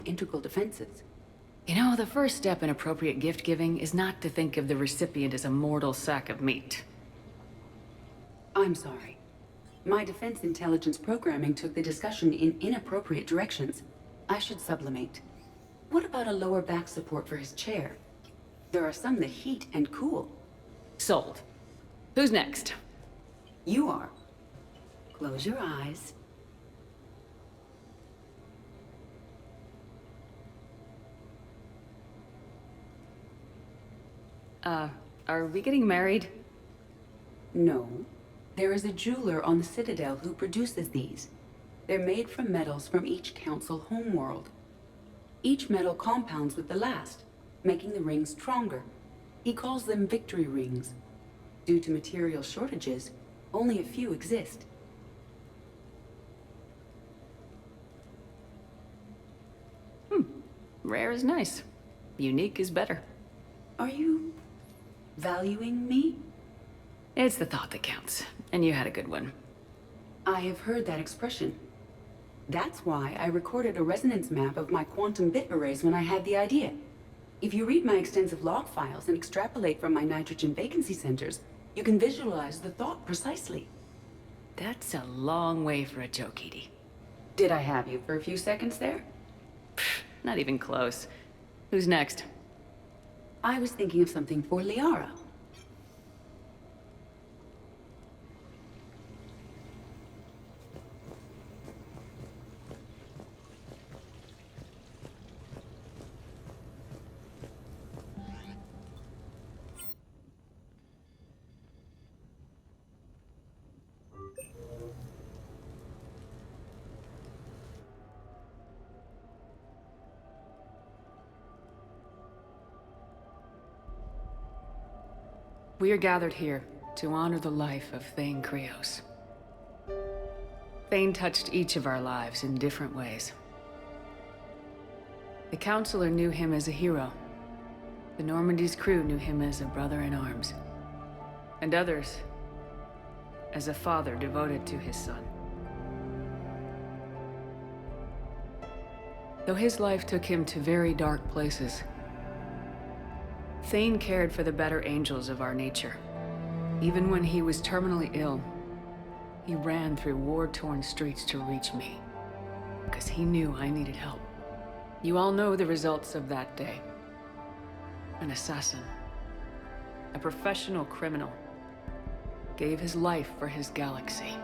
integral defenses. You know, the first step in appropriate gift giving is not to think of the recipient as a mortal sack of meat. I'm sorry. My defense intelligence programming took the discussion in inappropriate directions. I should sublimate. What about a lower back support for his chair? There are some that heat and cool. Sold. Who's next? You are. Close your eyes. Are we getting married? No. There is a jeweler on the Citadel who produces these. They're made from metals from each council homeworld. Each metal compounds with the last, making the rings stronger. He calls them victory rings. Due to material shortages, only a few exist. Rare is nice. Unique is better. Are you valuing me? It's the thought that counts, and you had a good one. I have heard that expression. That's why I recorded a resonance map of my quantum bit arrays when I had the idea. If you read my extensive log files and extrapolate from my nitrogen vacancy centers, you can visualize the thought precisely. That's a long way for a joke, Edie. Did I have you for a few seconds there? Not even close. Who's next? I was thinking of something for Liara. We are gathered here to honor the life of Thane Krios. Thane touched each of our lives in different ways. The Counselor knew him as a hero. The Normandy's crew knew him as a brother in arms. And others as a father devoted to his son. Though his life took him to very dark places, Thane cared for the better angels of our nature. Even when he was terminally ill, he ran through war-torn streets to reach me, because he knew I needed help. You all know the results of that day. An assassin, a professional criminal, gave his life for his galaxy.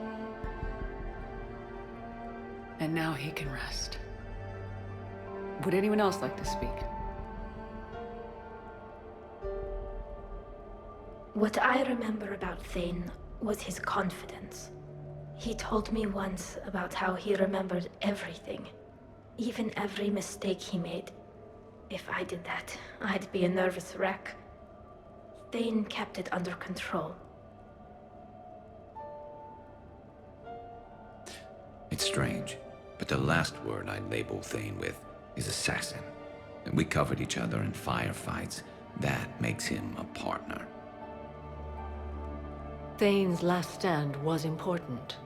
And now he can rest. Would anyone else like to speak? What I remember about Thane was his confidence. He told me once about how he remembered everything, even every mistake he made. If I did that, I'd be a nervous wreck. Thane kept it under control. It's strange, but the last word I'd label Thane with is assassin. And we covered each other in firefights. That makes him a partner. Thane's last stand was important.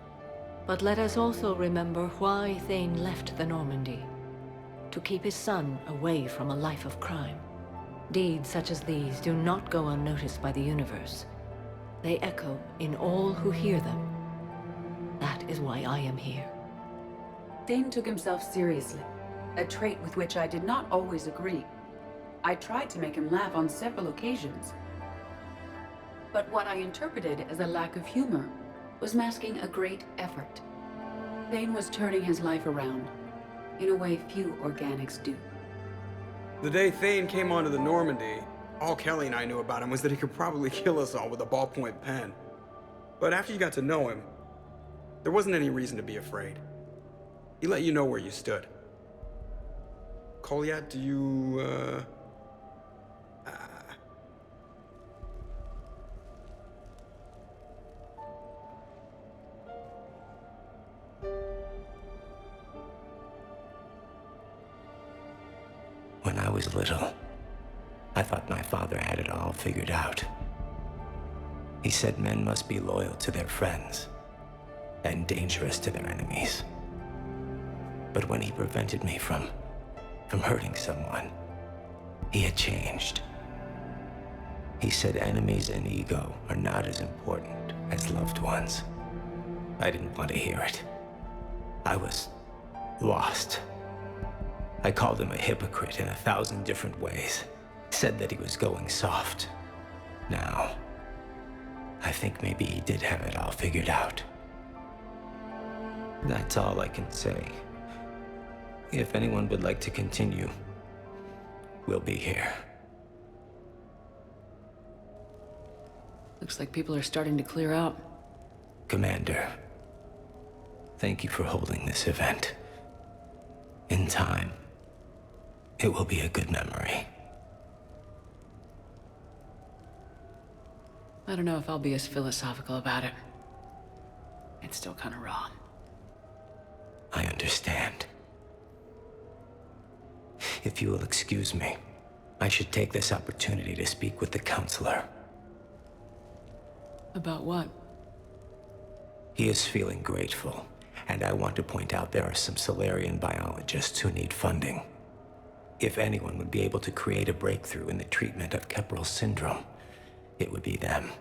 But let us also remember why Thane left the Normandy. To keep his son away from a life of crime. Deeds such as these do not go unnoticed by the universe. They echo in all who hear them. That is why I am here. Thane took himself seriously, a trait with which I did not always agree. I tried to make him laugh on several occasions. But what I interpreted as a lack of humor was masking a great effort. Thane was turning his life around, in a way few organics do. The day Thane came onto the Normandy, all Kelly and I knew about him was that he could probably kill us all with a ballpoint pen. But after you got to know him, there wasn't any reason to be afraid. He let you know where you stood. Kolyat, do you, When I was little, I thought my father had it all figured out. He said men must be loyal to their friends and dangerous to their enemies. But when he prevented me from from hurting someone. He had changed. He said enemies and ego are not as important as loved ones. I didn't want to hear it. I was lost. I called him a hypocrite in 1,000 different ways. Said that he was going soft. Now, I think maybe he did have it all figured out. That's all I can say. If anyone would like to continue, we'll be here. Looks like people are starting to clear out. Commander, thank you for holding this event. In time, it will be a good memory. I don't know if I'll be as philosophical about it. It's still kind of raw. I understand. If you will excuse me, I should take this opportunity to speak with the counselor. About what? He is feeling grateful, and I want to point out there are some Salarian biologists who need funding. If anyone would be able to create a breakthrough in the treatment of Kepral syndrome, it would be them.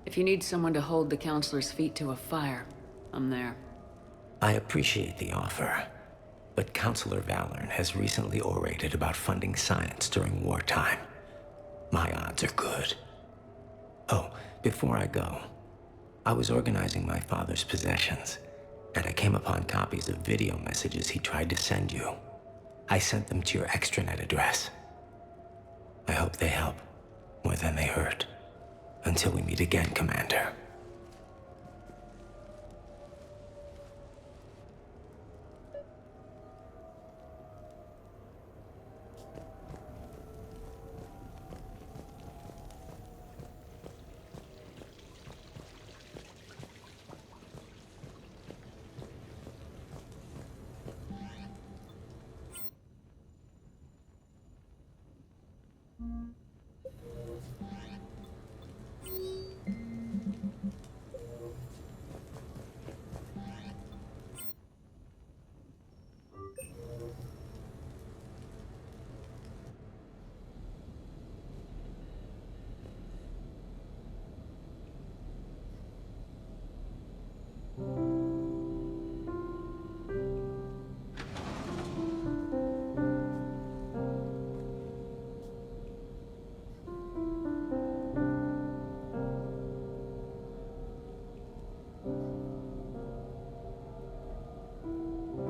If you need someone to hold the counselor's feet to a fire, I'm there. I appreciate the offer, but Counselor Valorn has recently orated about funding science during wartime. My odds are good. Oh, before I go, I was organizing my father's possessions, and I came upon copies of video messages he tried to send you. I sent them to your extranet address. I hope they help more than they hurt. Until we meet again, Commander.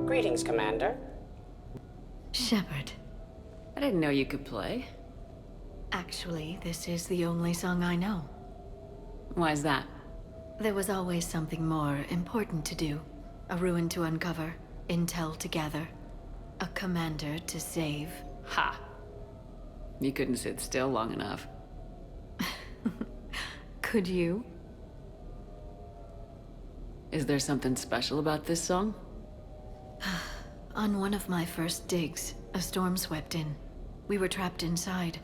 Greetings, Commander. Shepard. I didn't know you could play. Actually, this is the only song I know. Why's that? There was always something more important to do. A ruin to uncover, intel to gather, a commander to save. Ha! You couldn't sit still long enough. Could you? Is there something special about this song? On one of my first digs, a storm swept in. We were trapped inside.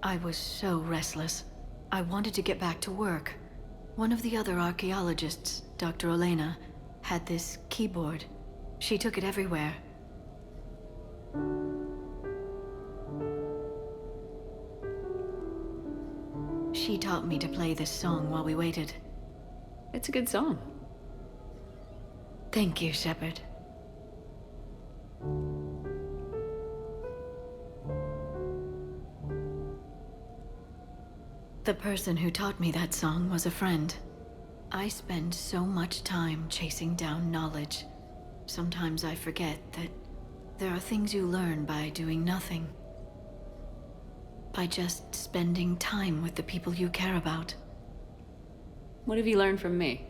I was so restless. I wanted to get back to work. One of the other archaeologists, Dr. Olena, had this keyboard. She took it everywhere. She taught me to play this song while we waited. It's a good song. Thank you, Shepard. The person who taught me that song was a friend. I spend so much time chasing down knowledge. Sometimes I forget that there are things you learn by doing nothing. By just spending time with the people you care about. What have you learned from me?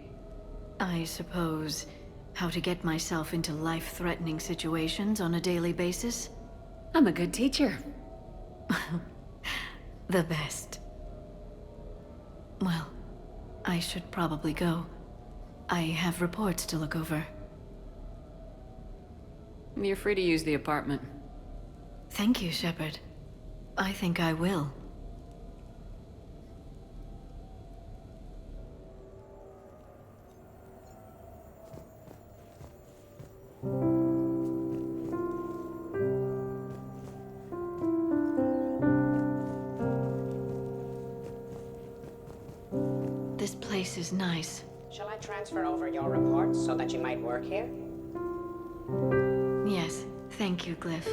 I suppose how to get myself into life-threatening situations on a daily basis. I'm a good teacher. The best. Well, I should probably go. I have reports to look over. You're free to use the apartment. Thank you, Shepard. I think I will. This is nice. Shall I transfer over your reports so that you might work here? Yes, thank you, Glyph.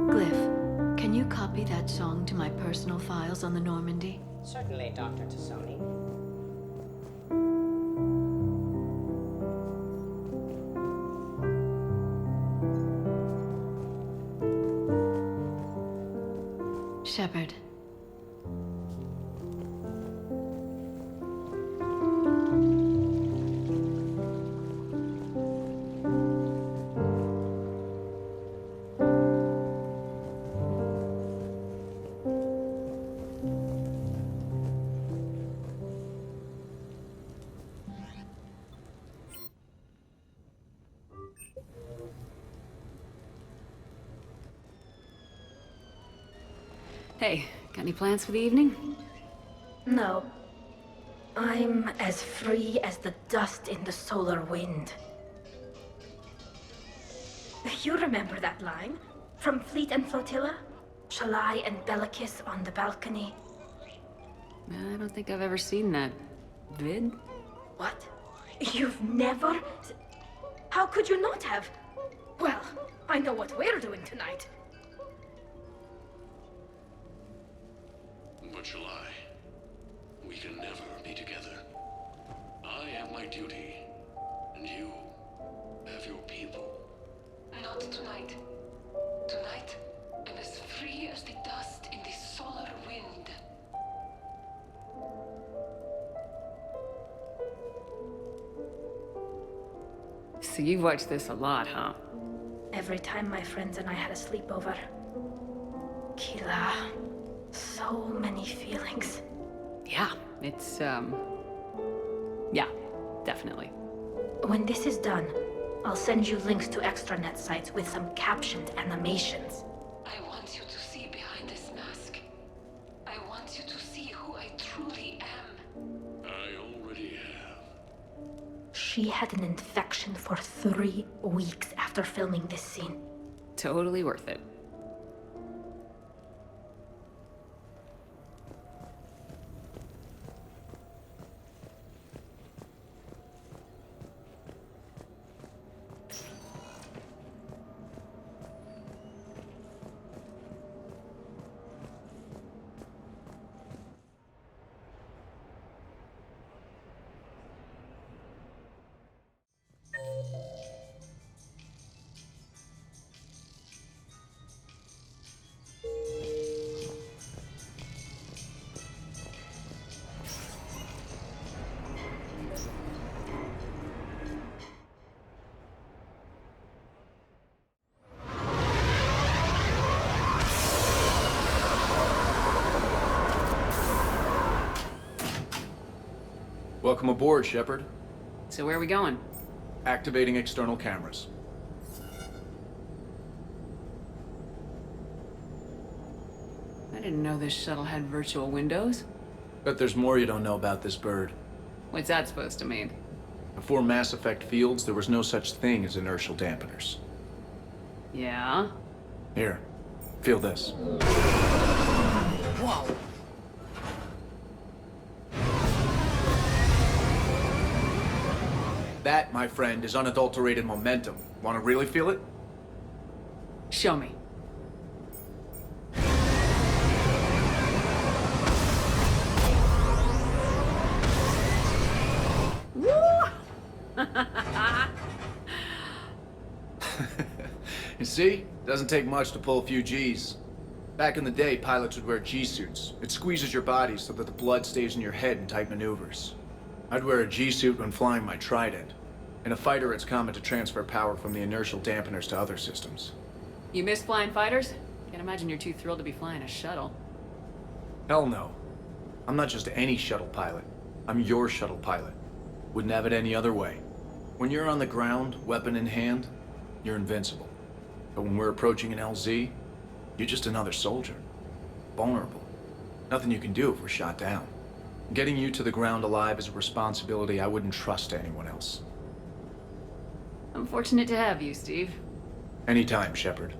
Glyph, can you copy that song to my personal files on the Normandy? Certainly, Dr. Tassoni. Shepard. Hey, got any plans for the evening? No. I'm as free as the dust in the solar wind. You remember that line? From Fleet and Flotilla? Shalai and Bellicus on the balcony. I don't think I've ever seen that vid. What? You've never? How could you not have? Well, I know what we're doing tonight. But Shalai, we can never be together. I have my duty, and you have your people. Not tonight. Tonight, I'm as free as the dust in the solar wind. So you've watched this a lot, huh? Every time my friends and I had a sleepover. Kila. So many feelings. Yeah, it's, yeah, definitely. When this is done, I'll send you links to extranet sites with some captioned animations. I want you to see behind this mask. I want you to see who I truly am. I already have. She had an infection for 3 weeks after filming this scene. Totally worth it. Welcome aboard, Shepard. So where are we going? Activating external cameras. I didn't know this shuttle had virtual windows. Bet there's more you don't know about this bird. What's that supposed to mean? Before Mass Effect fields, there was no such thing as inertial dampeners. Yeah? Here, feel this. Whoa! That, my friend, is unadulterated momentum. Want to really feel it? Show me. You see? Doesn't take much to pull a few Gs. Back in the day, pilots would wear G-suits. It squeezes your body so that the blood stays in your head in tight maneuvers. I'd wear a G-suit when flying my Trident. In a fighter, it's common to transfer power from the inertial dampeners to other systems. You miss flying fighters? Can't imagine you're too thrilled to be flying a shuttle. Hell no. I'm not just any shuttle pilot. I'm your shuttle pilot. Wouldn't have it any other way. When you're on the ground, weapon in hand, you're invincible. But when we're approaching an LZ, you're just another soldier. Vulnerable. Nothing you can do if we're shot down. Getting you to the ground alive is a responsibility I wouldn't trust to anyone else. I'm fortunate to have you, Steve. Anytime, Shepard.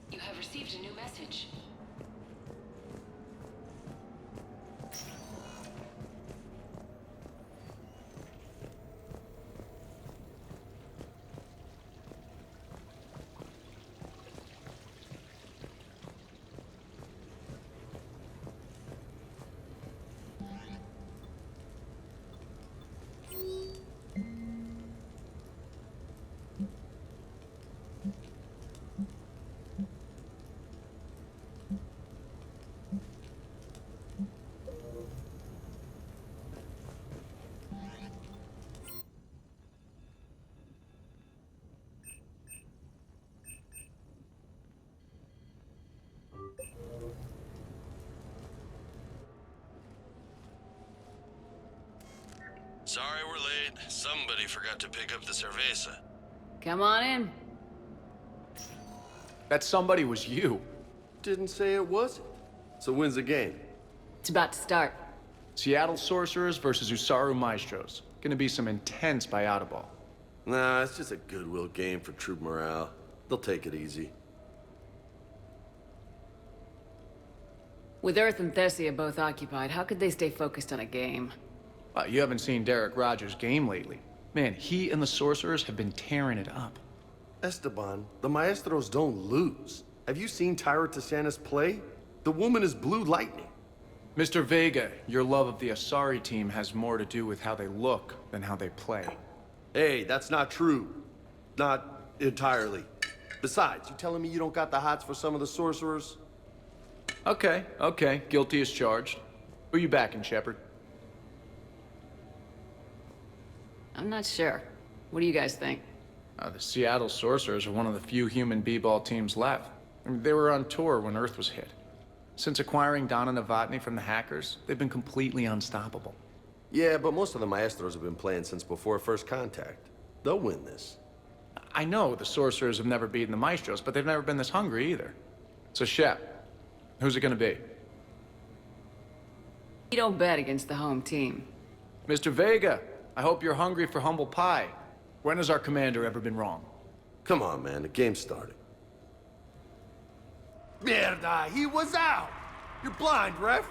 You have received a new message. Sorry we're late. Somebody forgot to pick up the cerveza. Come on in. That somebody was you. Didn't say it was. So when's the game? It's about to start. Seattle Sorcerers versus Usaru Maestros. Gonna be some intense bayada ball. Nah, it's just a goodwill game for troop morale. They'll take it easy. With Earth and Thessia both occupied, how could they stay focused on a game? You haven't seen Derek Rogers' game lately. Man, he and the Sorcerers have been tearing it up. Esteban, the Maestros don't lose. Have you seen Tyra Tisanis play? The woman is blue lightning. Mr. Vega, your love of the Asari team has more to do with how they look than how they play. Hey, that's not true. Not entirely. Besides, you telling me you don't got the hots for some of the Sorcerers? Okay, guilty as charged. Who you backing, Shepard? I'm not sure. What do you guys think? The Seattle Sorcerers are one of the few human b-ball teams left. I mean, they were on tour when Earth was hit. Since acquiring Donna Novotny from the hackers, they've been completely unstoppable. Yeah, but most of the Maestros have been playing since before first contact. They'll win this. I know the Sorcerers have never beaten the Maestros, but they've never been this hungry either. So Shep, who's it gonna be? You don't bet against the home team. Mr. Vega, I hope you're hungry for humble pie. When has our commander ever been wrong? Come on, man, the game's starting. Mierda, he was out! You're blind, ref!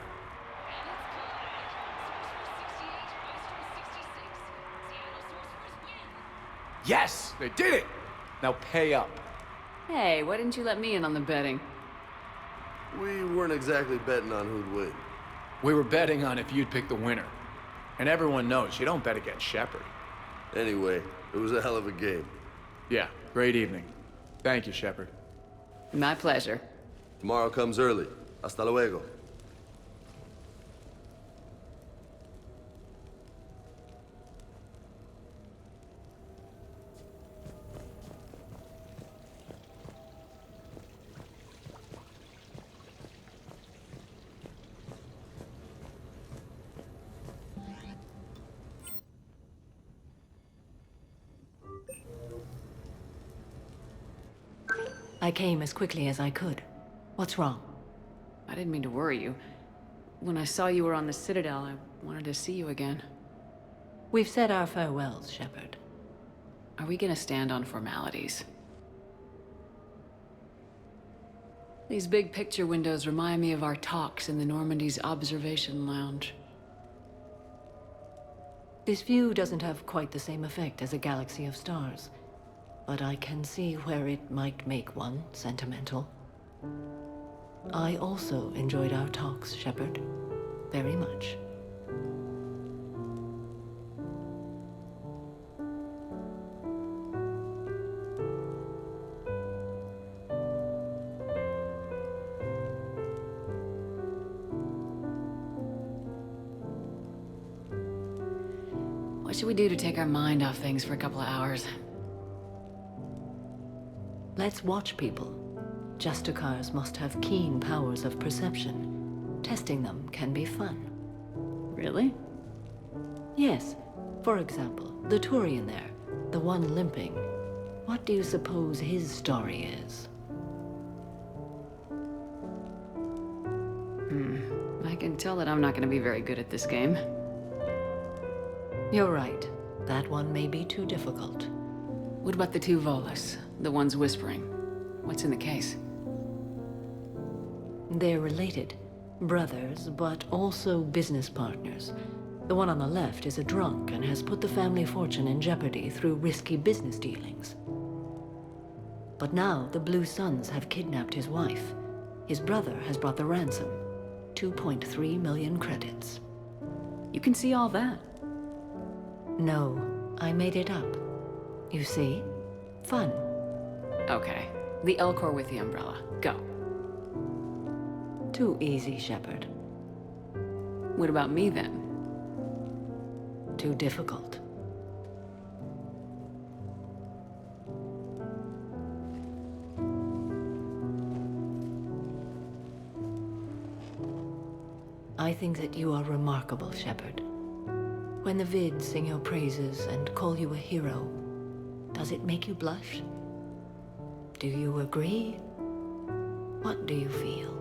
Yes, they did it! Now pay up. Hey, why didn't you let me in on the betting? We weren't exactly betting on who'd win. We were betting on if you'd pick the winner. And everyone knows you don't bet against Shepard. Anyway, it was a hell of a game. Yeah, great evening. Thank you, Shepard. My pleasure. Tomorrow comes early. Hasta luego. I came as quickly as I could. What's wrong? I didn't mean to worry you. When I saw you were on the Citadel, I wanted to see you again. We've said our farewells, Shepard. Are we gonna stand on formalities? These big picture windows remind me of our talks in the Normandy's observation lounge. This view doesn't have quite the same effect as a galaxy of stars, but I can see where it might make one sentimental. I also enjoyed our talks, Shepard. Very much. What should we do to take our mind off things for a couple of hours? Let's watch people. Justicars must have keen powers of perception. Testing them can be fun. Really? Yes. For example, the Turian there, the one limping. What do you suppose his story is? I can tell that I'm not going to be very good at this game. You're right. That one may be too difficult. What about the two Volus? The ones whispering? What's in the case? They're related. Brothers, but also business partners. The one on the left is a drunk and has put the family fortune in jeopardy through risky business dealings. But now the Blue Suns have kidnapped his wife. His brother has brought the ransom. 2.3 million credits. You can see all that. No, I made it up. You see? Fun. Okay. The Elcor with the umbrella. Go. Too easy, Shepard. What about me, then? Too difficult. I think that you are remarkable, Shepard. When the Vids sing your praises and call you a hero, does it make you blush? Do you agree? What do you feel?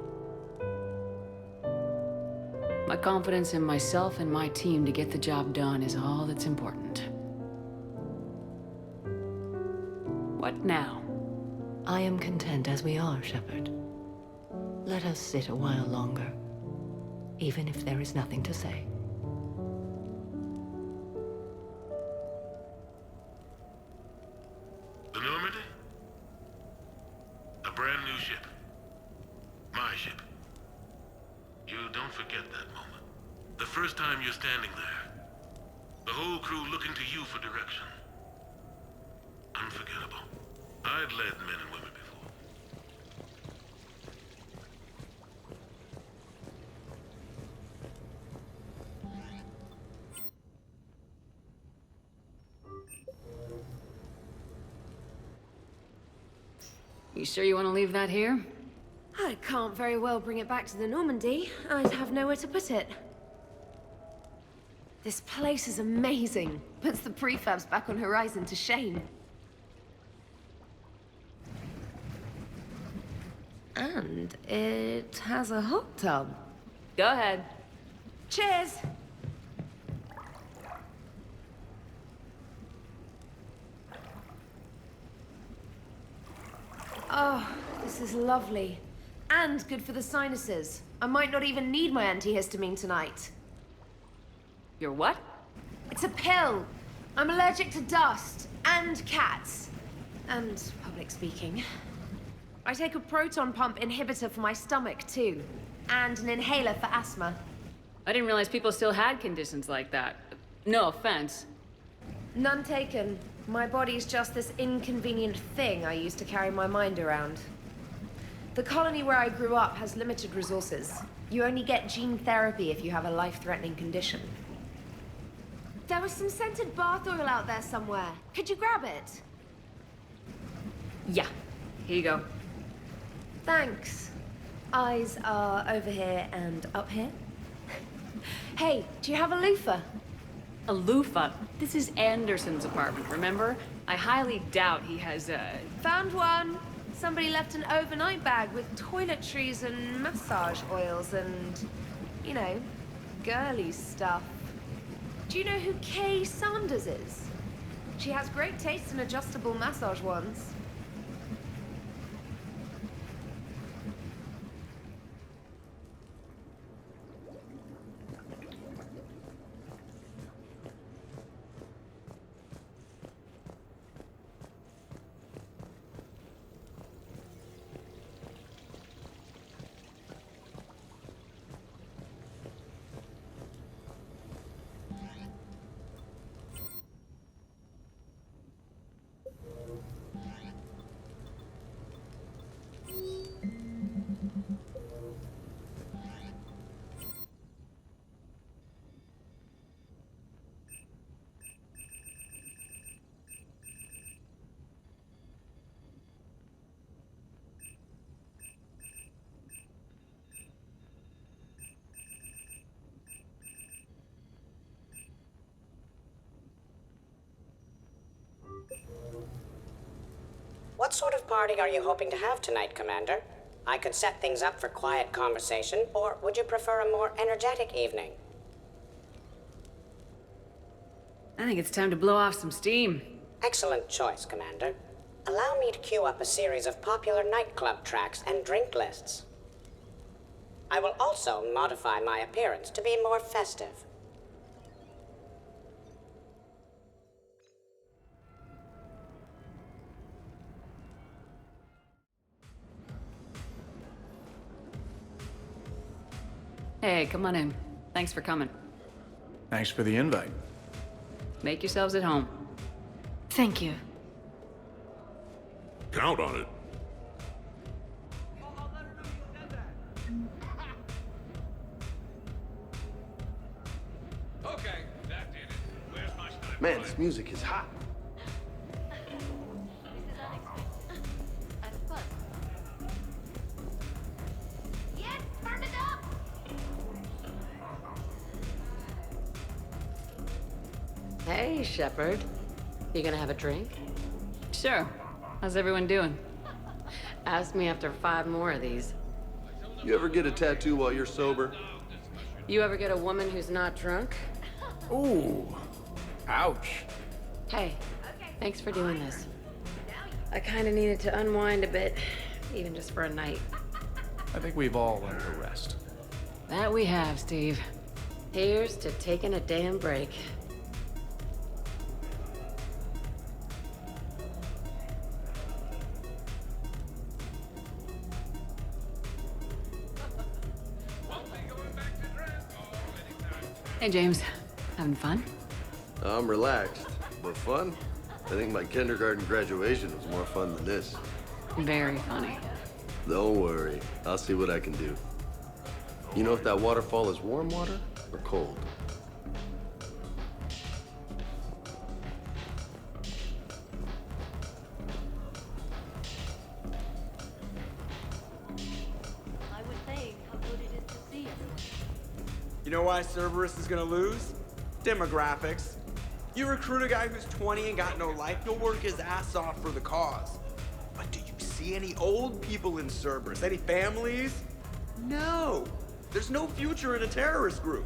My confidence in myself and my team to get the job done is all that's important. What now? I am content as we are, Shepard. Let us sit a while longer, even if there is nothing to say. The Normandy? A brand new ship. My ship. You don't forget that moment. The first time you're standing there. The whole crew looking to you for direction. Unforgettable. I'd led men and women before. You sure you want to leave that here? I can't very well bring it back to the Normandy. I'd have nowhere to put it. This place is amazing. Puts the prefabs back on Horizon to shame. And it has a hot tub. Go ahead. Cheers! Oh, this is lovely. And good for the sinuses. I might not even need my antihistamine tonight. Your what? It's a pill. I'm allergic to dust and cats. And public speaking. I take a proton pump inhibitor for my stomach, too. And an inhaler for asthma. I didn't realize people still had conditions like that. No offense. None taken. My body's just this inconvenient thing I use to carry my mind around. The colony where I grew up has limited resources. You only get gene therapy if you have a life-threatening condition. There was some scented bath oil out there somewhere. Could you grab it? Yeah. Here you go. Thanks. Eyes are over here and up here. Hey, do you have a loofah? A loofah? This is Anderson's apartment, remember? I highly doubt he has a... Found one. Somebody left an overnight bag with toiletries and massage oils and, you know, girly stuff. Do you know who Kay Sanders is? She has great taste in adjustable massage wands. What sort of party are you hoping to have tonight, Commander? I could set things up for quiet conversation, or would you prefer a more energetic evening? I think it's time to blow off some steam. Excellent choice, Commander. Allow me to queue up a series of popular nightclub tracks and drink lists. I will also modify my appearance to be more festive. Hey, come on in. Thanks for coming. Thanks for the invite. Make yourselves at home. Thank you. Count on it. Okay, that did it. Where's my sniper? Man, this music is hot. Yes, turn it up! Hey, Shepard. You gonna have a drink? Sure. How's everyone doing? Ask me after 5 more of these. You ever get a tattoo while you're sober? You ever get a woman who's not drunk? Ooh. Ouch. Hey, thanks for doing this. I kinda needed to unwind a bit, even just for a night. I think we've all learned to rest. That we have, Steve. Here's to taking a damn break. Hey, James. Having fun? I'm relaxed, but fun? I think my kindergarten graduation was more fun than this. Very funny. Don't worry, I'll see what I can do. You know if that waterfall is warm water or cold? I would think how good it is to see everyone. You know why Cerberus is gonna lose? Demographics. You recruit a guy who's 20 and got no life, he'll work his ass off for the cause. But do you see any old people in Cerberus? Any families? No. There's no future in a terrorist group.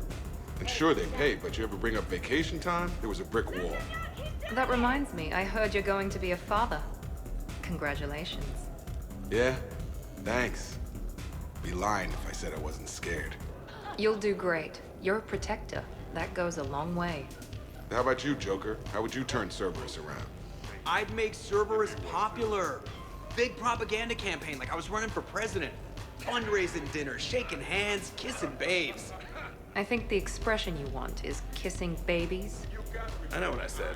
And sure they pay, but you ever bring up vacation time, there was a brick wall. That reminds me, I heard you're going to be a father. Congratulations. Yeah? Thanks. Be lying if I said I wasn't scared. You'll do great. You're a protector. That goes a long way. How about you, Joker? How would you turn Cerberus around? I'd make Cerberus popular. Big propaganda campaign like I was running for president. Fundraising dinners, shaking hands, kissing babes. I think the expression you want is kissing babies. I know what I said.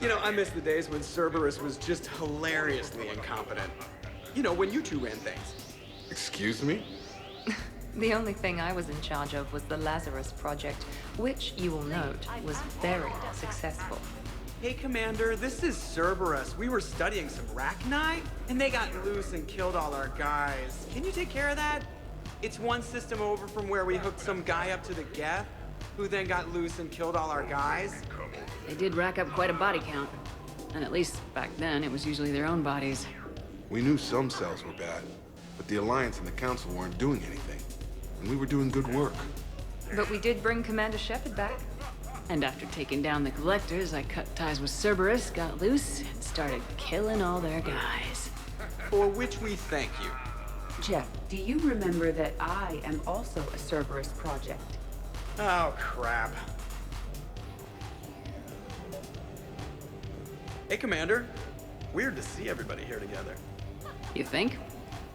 You know, I miss the days when Cerberus was just hilariously incompetent. You know, when you two ran things. Excuse me? The only thing I was in charge of was the Lazarus Project, which, you will note, was very successful. Hey, Commander, this is Cerberus. We were studying some Rachni, and they got loose and killed all our guys. Can you take care of that? It's one system over from where we hooked some guy up to the Geth, who then got loose and killed all our guys. They did rack up quite a body count. And at least back then, it was usually their own bodies. We knew some cells were bad, but the Alliance and the Council weren't doing anything. And we were doing good work. But we did bring Commander Shepard back. And after taking down the Collectors, I cut ties with Cerberus, got loose, and started killing all their guys. For which we thank you. Jeff, do you remember that I am also a Cerberus project? Oh, crap. Hey, Commander. Weird to see everybody here together. You think?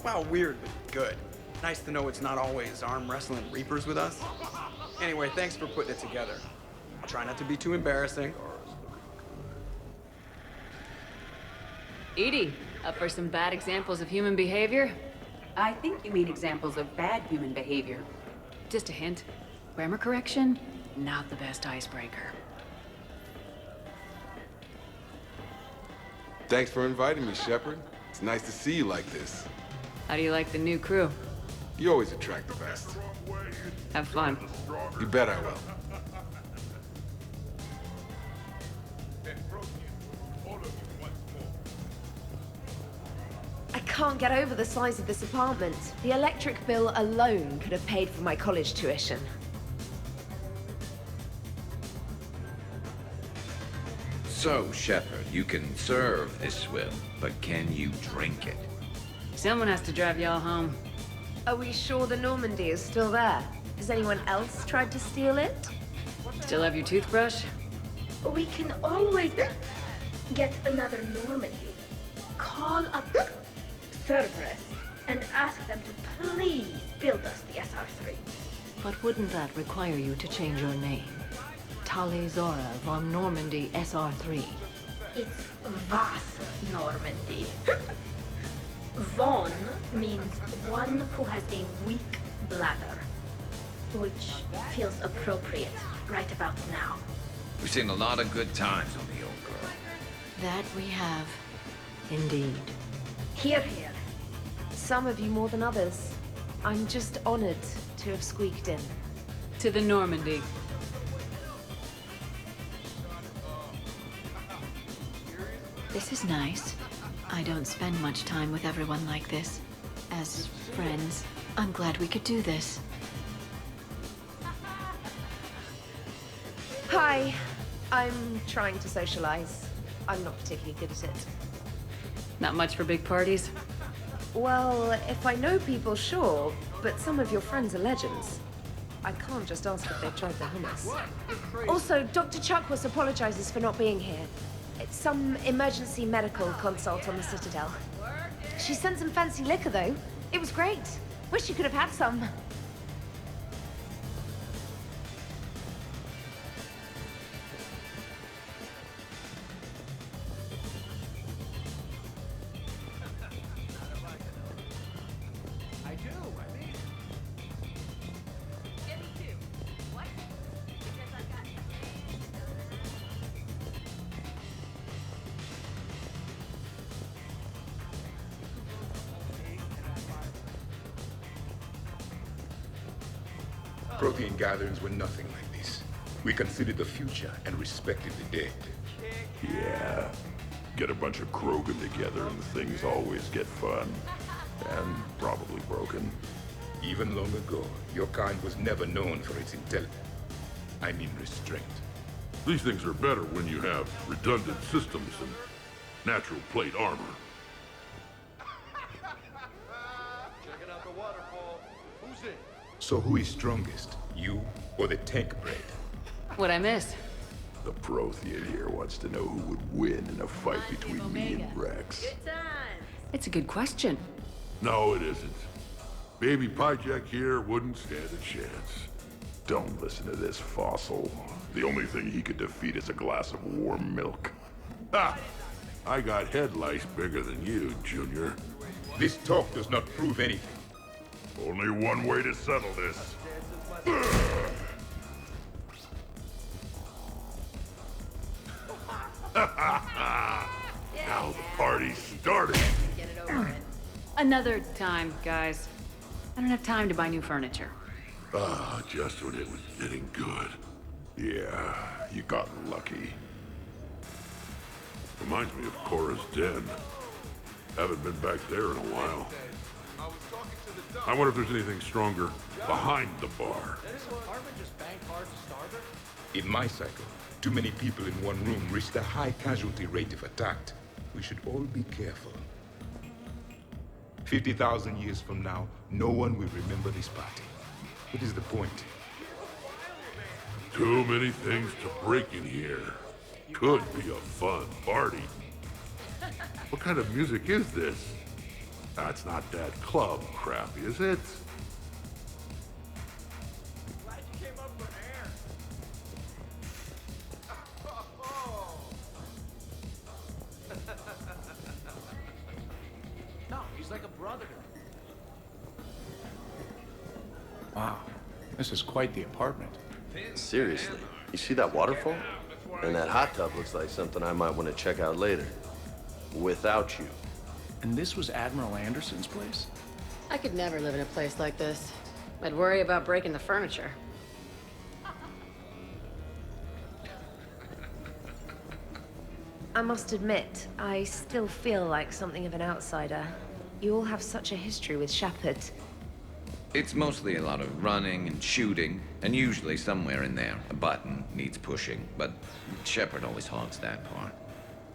Well, weird, but good. Nice to know it's not always arm wrestling Reapers with us. Anyway, thanks for putting it together. I'll try not to be too embarrassing. EDI, up for some bad examples of human behavior? I think you mean examples of bad human behavior. Just a hint. Grammar correction? Not the best icebreaker. Thanks for inviting me, Shepard. It's nice to see you like this. How do you like the new crew? You always attract the best. Have fun. You bet I will. I can't get over the size of this apartment. The electric bill alone could have paid for my college tuition. So, Shepard, you can serve this swill, but can you drink it? Someone has to drive y'all home. Are we sure the Normandy is still there? Has anyone else tried to steal it? Still have your toothbrush? We can always get another Normandy. Call up Cerberus and ask them to please build us the SR3. But wouldn't that require you to change your name? Tali Zora von Normandy SR3. It's Was Normandy. Von means one who has a weak bladder, which feels appropriate right about now. We've seen a lot of good times on the old girl. That we have, indeed. Here, here. Some of you more than others. I'm just honored to have squeaked in. To the Normandy. This is nice. I don't spend much time with everyone like this. As friends, I'm glad we could do this. Hi. I'm trying to socialize. I'm not particularly good at it. Not much for big parties? Well, if I know people, sure. But some of your friends are legends. I can't just ask if they've tried the hummus. Also, Dr. Chuckworth apologizes for not being here. It's some emergency medical consult on the Citadel. She sent some fancy liquor, though. It was great. Wish you could have had some. Prothean gatherings were nothing like this. We considered the future and respected the dead. Yeah. Get a bunch of Krogan together and things always get fun. And probably broken. Even long ago, your kind was never known for its intelligence. I mean restraint. These things are better when you have redundant systems and natural plate armor. Checking out the waterfall. Who's in? So who is strongest, you or the tank bread? What'd I miss? The Prothean here wants to know who would win in a fight between me and Rex. It's a good question. No, it isn't. Baby Pyjak here wouldn't stand a chance. Don't listen to this fossil. The only thing he could defeat is a glass of warm milk. Ha! I got head lice bigger than you, Junior. This talk does not prove anything. Only one way to settle this. Now the party's started. Another time, guys. I don't have time to buy new furniture. Ah, just when it was getting good. Yeah, you got lucky. Reminds me of Cora's den. Haven't been back there in a while. I wonder if there's anything stronger behind the bar. In my cycle, too many people in one room risk a high casualty rate if attacked. We should all be careful. 50,000 years from now, no one will remember this party. What is the point? Too many things to break in here. Could be a fun party. What kind of music is this? That's not that club crap, is it? No, he's like a brother. Wow, This is quite the apartment. Seriously, you see that waterfall? And that hot tub looks like something I might want to check out later. Without you. And this was Admiral Anderson's place? I could never live in a place like this. I'd worry about breaking the furniture. I must admit, I still feel like something of an outsider. You all have such a history with Shepard. It's mostly a lot of running and shooting, and usually somewhere in there, a button needs pushing, but Shepard always hogs that part.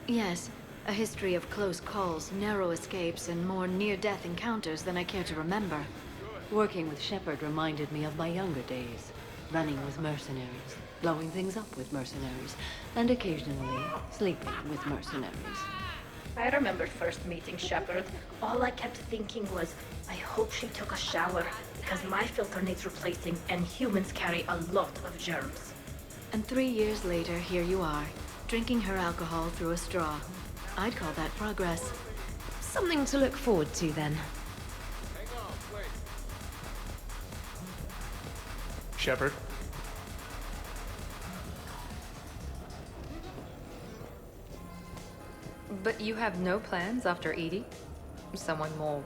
Yes, a history of close calls, narrow escapes, and more near-death encounters than I care to remember. Working with Shepard reminded me of my younger days. Running with mercenaries, blowing things up with mercenaries, and occasionally sleeping with mercenaries. I remember first meeting Shepard. All I kept thinking was, I hope she took a shower, because my filter needs replacing, and humans carry a lot of germs. And 3 years later, here you are, drinking her alcohol through a straw. I'd call that progress. Something to look forward to, then. Shepard? But you have no plans after Edie? Someone more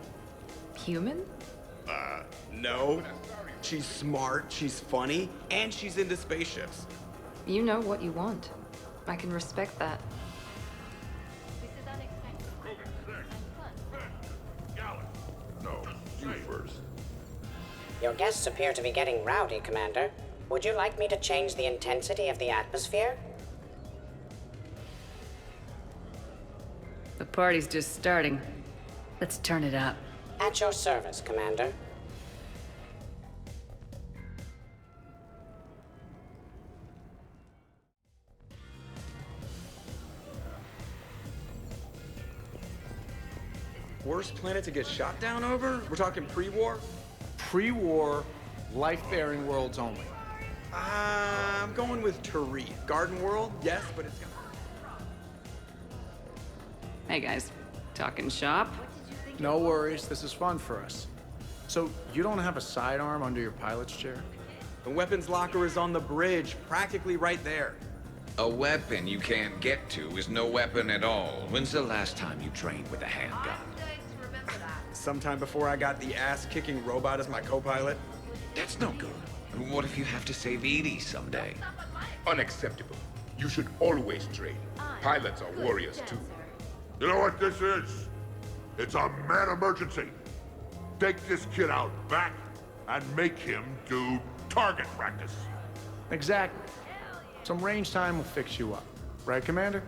human? No. She's smart, she's funny, and she's into spaceships. You know what you want. I can respect that. No, you first. Your guests appear to be getting rowdy, Commander. Would you like me to change the intensity of the atmosphere? The party's just starting. Let's turn it up. At your service, Commander. Worst planet to get shot down over? We're talking pre-war? Pre-war, life-bearing worlds only. I'm going with Tariq. Garden World, yes, but it's gonna... Hey guys, talking shop? No worries, this is fun for us. So, you don't have a sidearm under your pilot's chair? The weapons locker is on the bridge, practically right there. A weapon you can't get to is no weapon at all. When's the last time you trained with a handgun? Sometime before I got the ass-kicking robot as my co-pilot. That's no good. What if you have to save Edie someday? Unacceptable. You should always train. Pilots are warriors too. You know what this is? It's a mad emergency. Take this kid out back and make him do target practice. Exactly. Some range time will fix you up. Right, Commander?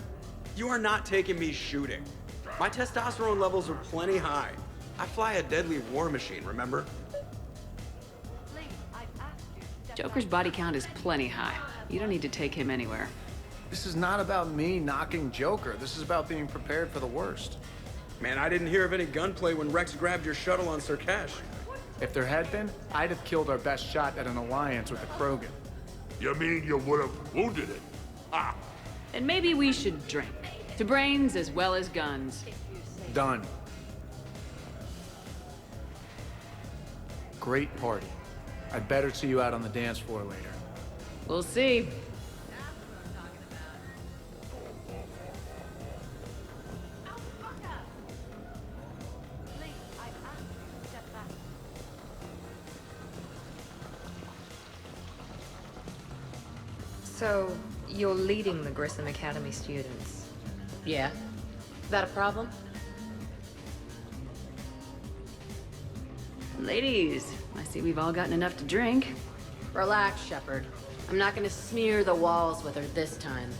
You are not taking me shooting. My testosterone levels are plenty high. I fly a deadly war machine, remember? Joker's body count is plenty high. You don't need to take him anywhere. This is not about me knocking Joker. This is about being prepared for the worst. Man, I didn't hear of any gunplay when Rex grabbed your shuttle on Surkesh. If there had been, I'd have killed our best shot at an alliance with the Krogan. You mean you would have wounded it? Ah! And maybe we should drink. To brains as well as guns. Done. Great party. I'd better see you out on the dance floor later. We'll see. So, you're leading the Grissom Academy students? Yeah. That a problem? Ladies, I see we've all gotten enough to drink. Relax, Shepard. I'm not gonna smear the walls with her this time.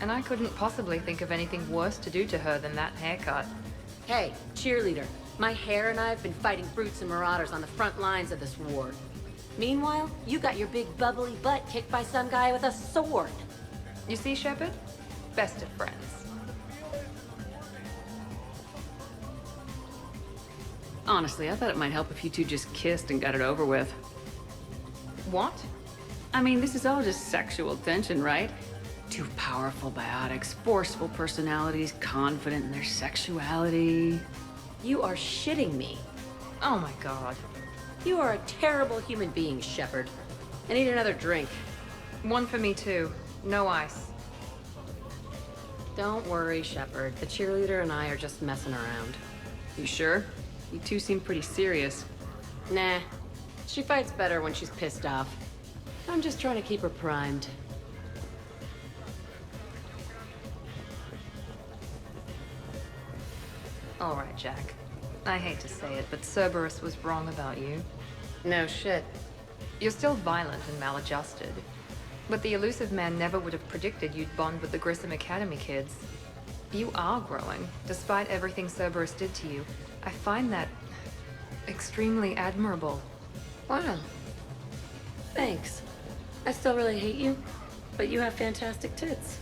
And I couldn't possibly think of anything worse to do to her than that haircut. Hey, cheerleader. My hair and I have been fighting brutes and marauders on the front lines of this war. Meanwhile, you got your big bubbly butt kicked by some guy with a sword. You see, Shepard? Best of friends. Honestly, I thought it might help if you two just kissed and got it over with. What? I mean, this is all just sexual tension, right? Two powerful biotics, forceful personalities, confident in their sexuality. You are shitting me. Oh my god. You are a terrible human being, Shepard. I need another drink. One for me too. No ice. Don't worry, Shepard. The cheerleader and I are just messing around. You sure? You two seem pretty serious. Nah. She fights better when she's pissed off. I'm just trying to keep her primed. All right, Jack. I hate to say it, but Cerberus was wrong about you. No shit. You're still violent and maladjusted. But the Elusive Man never would have predicted you'd bond with the Grissom Academy kids. You are growing, despite everything Cerberus did to you. I find that extremely admirable. Wow. Thanks. I still really hate you, but you have fantastic tits.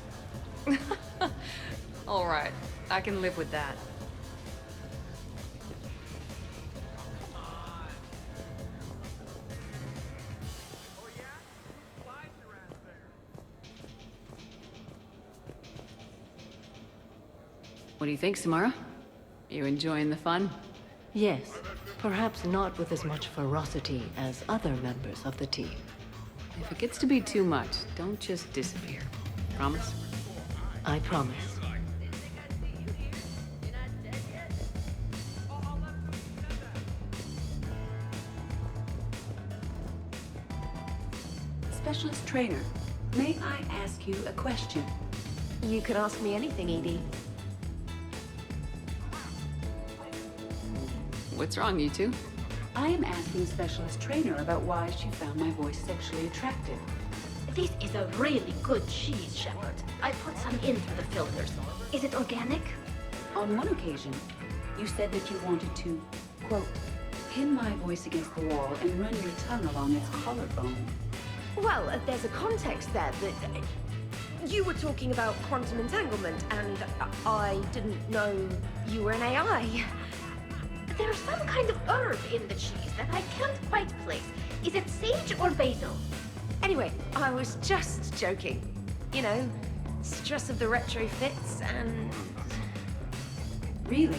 All right, I can live with that. What do you think, Samara? You enjoying the fun? Yes, perhaps not with as much ferocity as other members of the team. If it gets to be too much, don't just disappear. Promise? I promise. Specialist trainer, may I ask you a question? You can ask me anything, Edie. What's wrong, you two? I am asking Specialist Trainer about why she found my voice sexually attractive. This is a really good cheese, Shepard. I put some in through the filters. Is it organic? On one occasion, you said that you wanted to, quote, pin my voice against the wall and run your tongue along its collarbone. Well, there's a context there that you were talking about quantum entanglement, and I didn't know you were an AI. There's some kind of herb in the cheese that I can't quite place. Is it sage or basil? Anyway, I was just joking. You know, stress of the retrofits and... Really?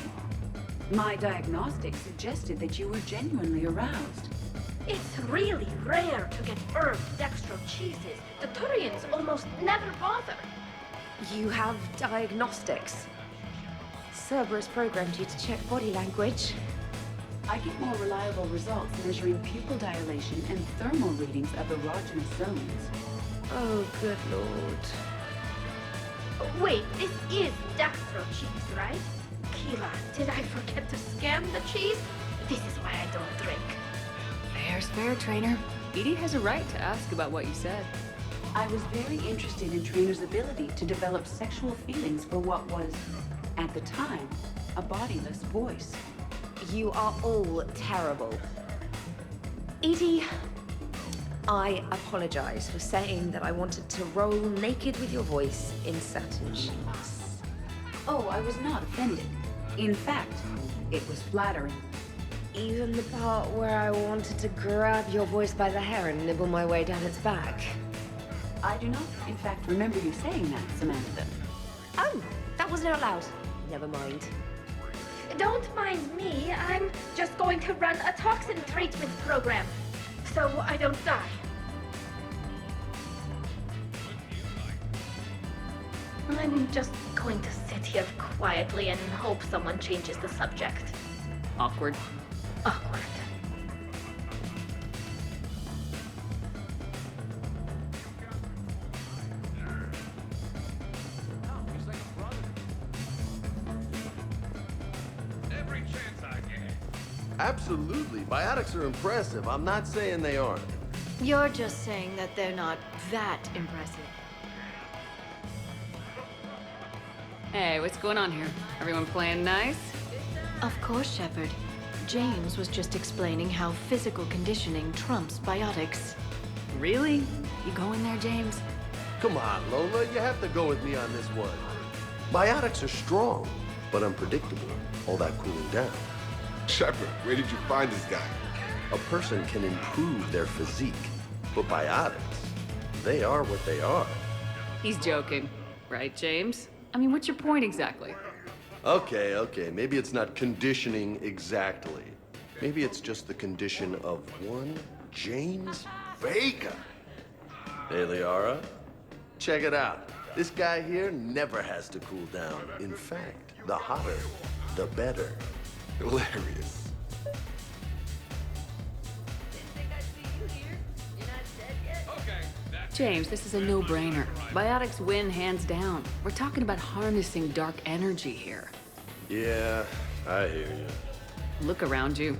My diagnostic suggested that you were genuinely aroused. It's really rare to get herb dextro cheeses. The Turians almost never bother. You have diagnostics. Cerberus programmed you to check body language. I get more reliable results measuring pupil dilation and thermal readings of erogenous zones. Oh, good lord. Wait, this is dextro cheese, right? Keela, did I forget to scan the cheese? This is why I don't drink. Fair's fair, Trainer. Edie has a right to ask about what you said. I was very interested in Trainer's ability to develop sexual feelings for what was, at the time, a bodiless voice. You are all terrible. Edie, I apologize for saying that I wanted to roll naked with your voice in satin sheets. Oh, I was not offended. In fact, it was flattering. Even the part where I wanted to grab your voice by the hair and nibble my way down its back. I do not, in fact, remember you saying that, Samantha. Oh, that wasn't out loud. Never mind. Don't mind me. I'm just going to run a toxin treatment program, so I don't die. I'm just going to sit here quietly and hope someone changes the subject. Awkward. Awkward. Absolutely. Biotics are impressive. I'm not saying they aren't. You're just saying that they're not that impressive. Hey, what's going on here? Everyone playing nice? Of course, Shepard. James was just explaining how physical conditioning trumps biotics. Really? You going there, James? Come on, Lola. You have to go with me on this one. Biotics are strong, but unpredictable. All that cooling down. Shepard, where did you find this guy? A person can improve their physique, but biotics, they are what they are. He's joking. Right, James? I mean, what's your point exactly? Okay, maybe it's not conditioning exactly. Maybe it's just the condition of one James Vega. Hey, Liara. Check it out. This guy here never has to cool down. In fact, the hotter, the better. Hilarious. James, this is a no-brainer. Biotics win hands down. We're talking about harnessing dark energy here. Yeah, I hear you. Look around you.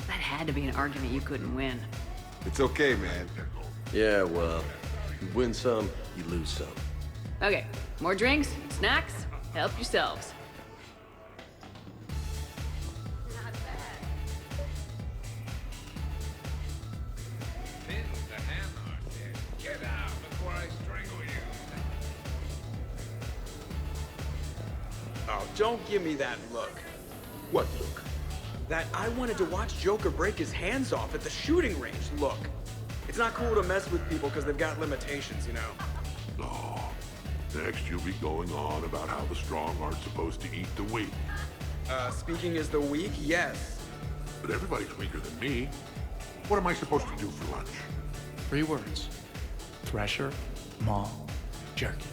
That had to be an argument you couldn't win. It's okay, man. Yeah, well, you win some, you lose some. Okay, more drinks, snacks, help yourselves. Oh, don't give me that look. What look? That I wanted to watch Joker break his hands off at the shooting range look. It's not cool to mess with people because they've got limitations, you know? Oh, next you'll be going on about how the strong aren't supposed to eat the weak. Speaking as the weak, yes. But everybody's weaker than me. What am I supposed to do for lunch? 3 words. Thresher, Maul, Jerky.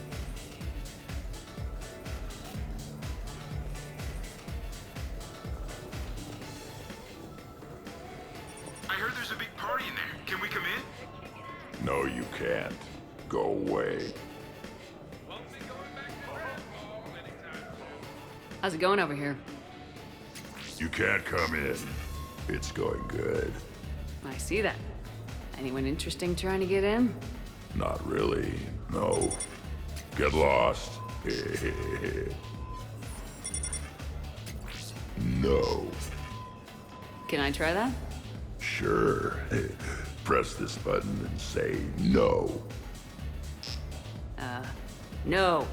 I heard there's a big party in there. Can we come in? No, you can't. Go away. How's it going over here? You can't come in. It's going good. I see that. Anyone interesting trying to get in? Not really. No. Get lost. No. Can I try that? Sure. Press this button and say no. No.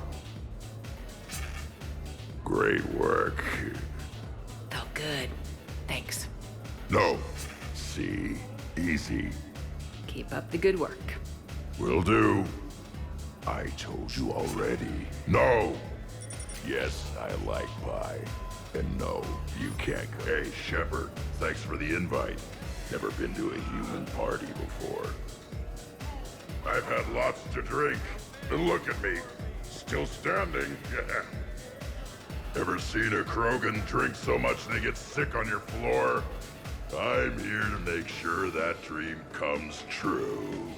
Great work. Felt good. Thanks. No. See? Easy. Keep up the good work. Will do. I told you already. No! Yes, I like pie. And no, you can't go. Hey, Shepard, thanks for the invite. Never been to a human party before. I've had lots to drink. And look at me. Still standing. Ever seen a Krogan drink so much they get sick on your floor? I'm here to make sure that dream comes true.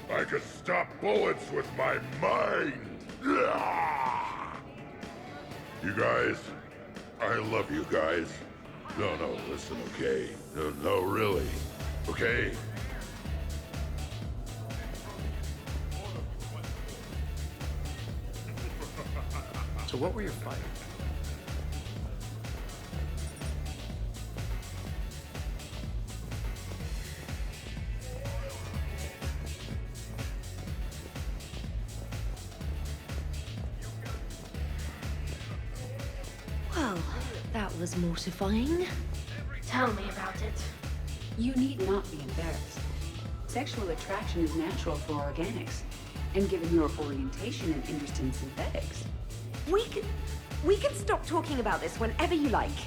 I can stop bullets with my mind. You guys, I love you guys. No, listen, okay? No, really. Okay? So what were you fighting? Well, that was mortifying. Tell me about it. You need not be embarrassed. Sexual attraction is natural for organics. And given your orientation and interest in synthetics, We can stop talking about this whenever you like.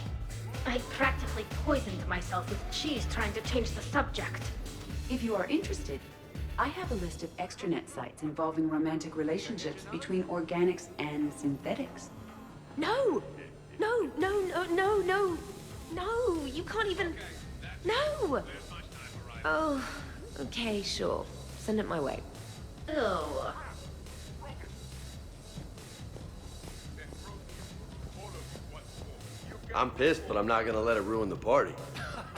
I practically poisoned myself with cheese trying to change the subject. if you are interested, I have a list of extranet sites involving romantic relationships between organics and synthetics. No! No, no, no, no, no! No! You can't even... No! Oh, okay, sure. Send it my way. Ew. I'm pissed, but I'm not gonna let it ruin the party.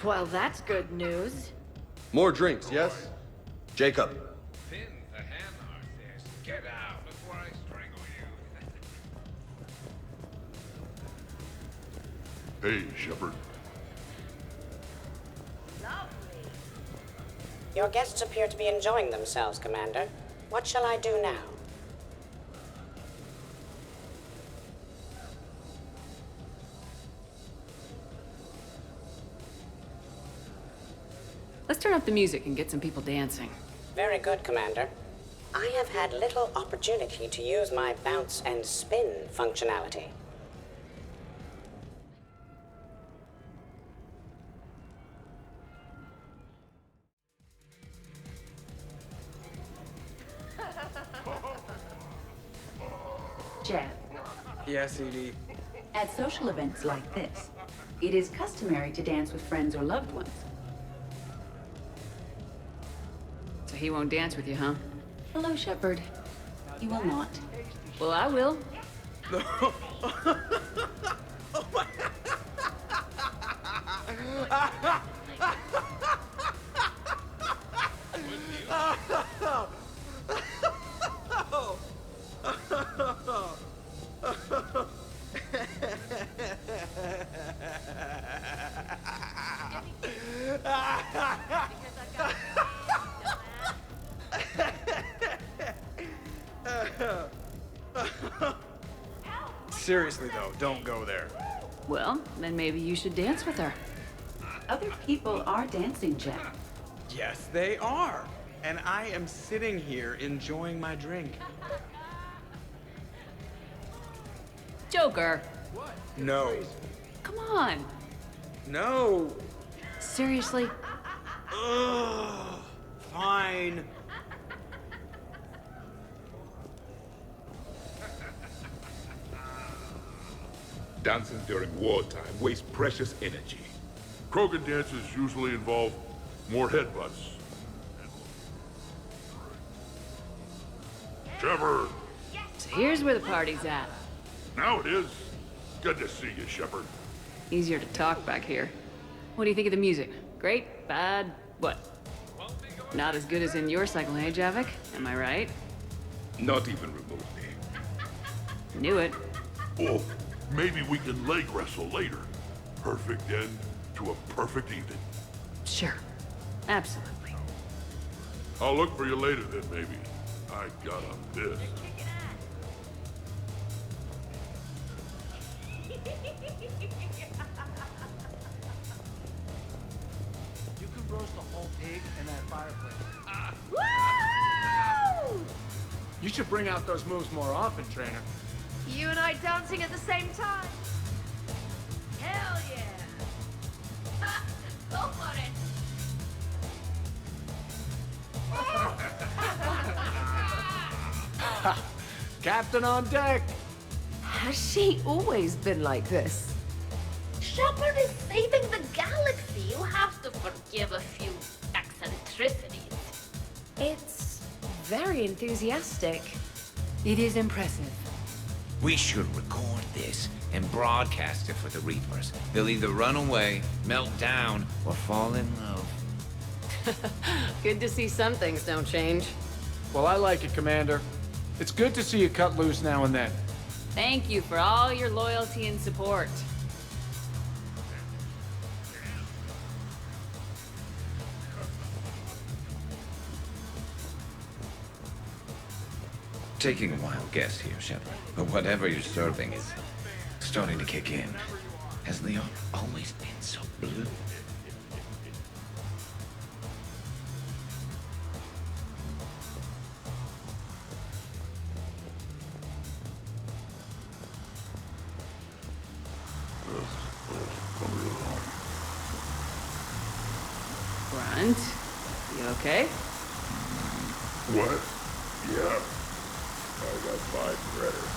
Well, that's good news. More drinks, yes? Jacob. Get out before I strangle you. Hey, Shepard. Your guests appear to be enjoying themselves, Commander. What shall I do now? Let's turn up the music and get some people dancing. Very good, Commander. I have had little opportunity to use my bounce and spin functionality. Jeff, Yes, Edie. at social events like this, it is customary to dance with friends or loved ones. So he won't dance with you, huh? Hello, Shepard. You will not. Well, I will. Seriously, though, don't go there. Well, then maybe you should dance with her. Other people are dancing, Jeff. Yes, they are. And I am sitting here enjoying my drink. Joker. No. Come on. No. Seriously? Ugh. Fine. Dancing during wartime wastes precious energy. Krogan dances usually involve more headbutts. Shepard! So here's where the party's at. Now it is. Good to see you, Shepard. Easier to talk back here. What do you think of the music? Great? Bad? What? Not as good as in your cycle, eh, Javik? Am I right? Not even remotely. Knew it. Oh, maybe we can leg wrestle later. Perfect end to a perfect evening. Sure. Absolutely. I'll look for you later then, maybe. I got a piss. You can roast the whole pig in that fireplace. Woo! You should bring out those moves more often, trainer. You and I dancing at the same time. Hell yeah! Go for it! Captain on deck! Has she always been like this? Shepard is saving the galaxy. You have to forgive a few eccentricities. It's very enthusiastic. It is impressive. We should record this and broadcast it for the Reapers. They'll either run away, melt down, or fall in love. Good to see some things don't change. Well, I like it, Commander. It's good to see you cut loose now and then. Thank you for all your loyalty and support. Taking a wild guess here, Shepard, but whatever you're serving is starting to kick in. Has Leon always been so blue? Grunt, you okay? What? Yeah. I got 5 credits.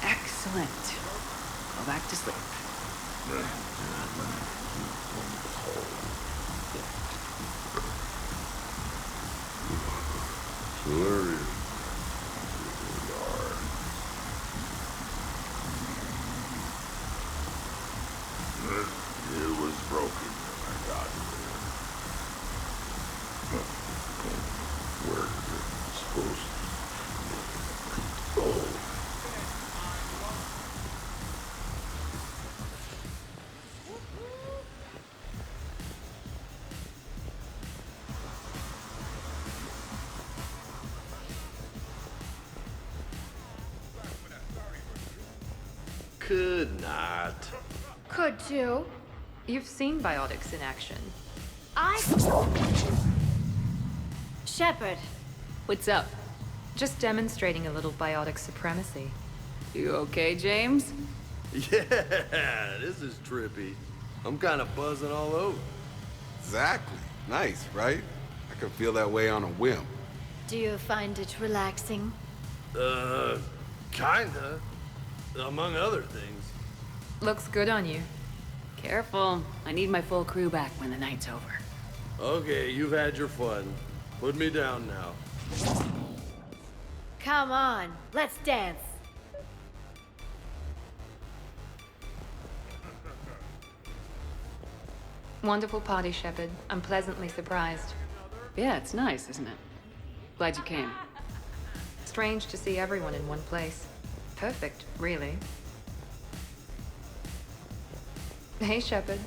Excellent. Go back to sleep. Hilarious. It was broken when I got here. Where is it supposed to go? Could not. Could too. You've seen biotics in action. Shepard. What's up? Just demonstrating a little biotic supremacy. You okay, James? Yeah, this is trippy. I'm kind of buzzing all over. Exactly. Nice, right? I can feel that way on a whim. Do you find it relaxing? Kinda. Among other things. Looks good on you. Careful. I need my full crew back when the night's over. Okay, you've had your fun. Put me down now. Come on, let's dance. Wonderful party, Shepard. I'm pleasantly surprised. Yeah, it's nice, isn't it? Glad you came. Strange to see everyone in one place. Perfect, really. Hey, Shepard.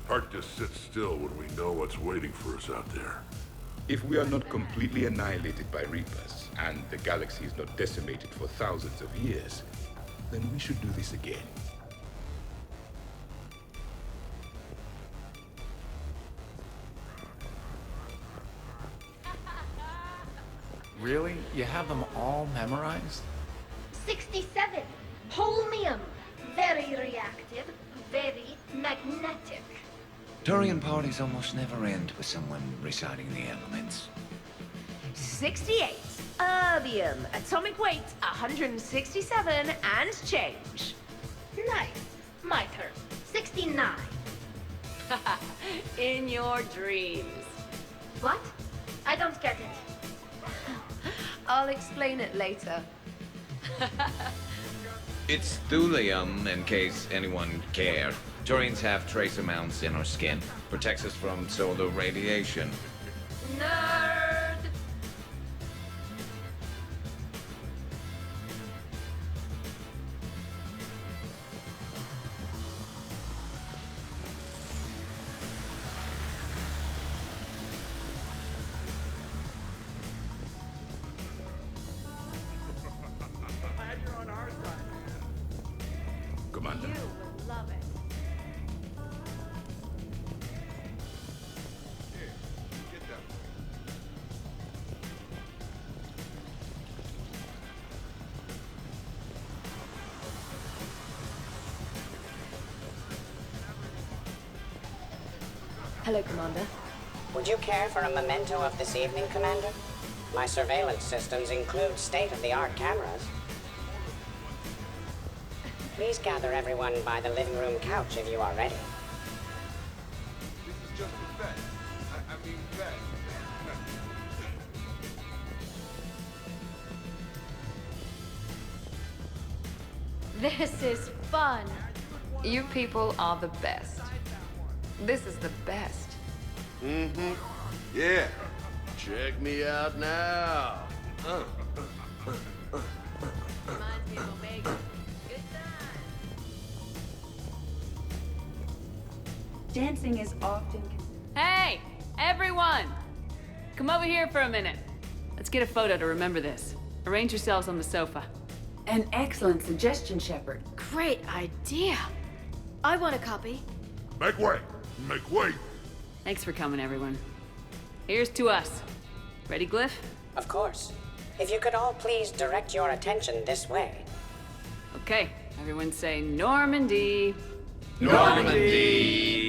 Hard to sit still when we know what's waiting for us out there. If we are not completely annihilated by Reapers, and the galaxy is not decimated for thousands of years, then we should do this again. Really? You have them all memorized? 67. Holmium. Very reactive. Very magnetic. Turian parties almost never end with someone reciting the elements. 68. Erbium. Atomic weight 167 and change. Nice. My turn. 69. In your dreams. What? I don't get it. I'll explain it later. It's thulium, in case anyone cared. Turians have trace amounts in our skin. Protects us from solar radiation. Nerd. Commander. You will love it. Hello, Commander. Would you care for a memento of this evening, Commander? My surveillance systems include state-of-the-art cameras. Please gather everyone by the living room couch if you are ready. This is just a bet. I mean, bet. This is fun. You people are the best. This is the best. Mm-hmm. Yeah. Check me out now. Reminds me of Omega. Good Dancing is often... Hey, everyone! Come over here for a minute. Let's get a photo to remember this. Arrange yourselves on the sofa. An excellent suggestion, Shepard. Great idea. I want a copy. Make way! Make way! Thanks for coming, everyone. Here's to us. Ready, Glyph? Of course. If you could all please direct your attention this way. Okay, everyone say Normandy. Normandy!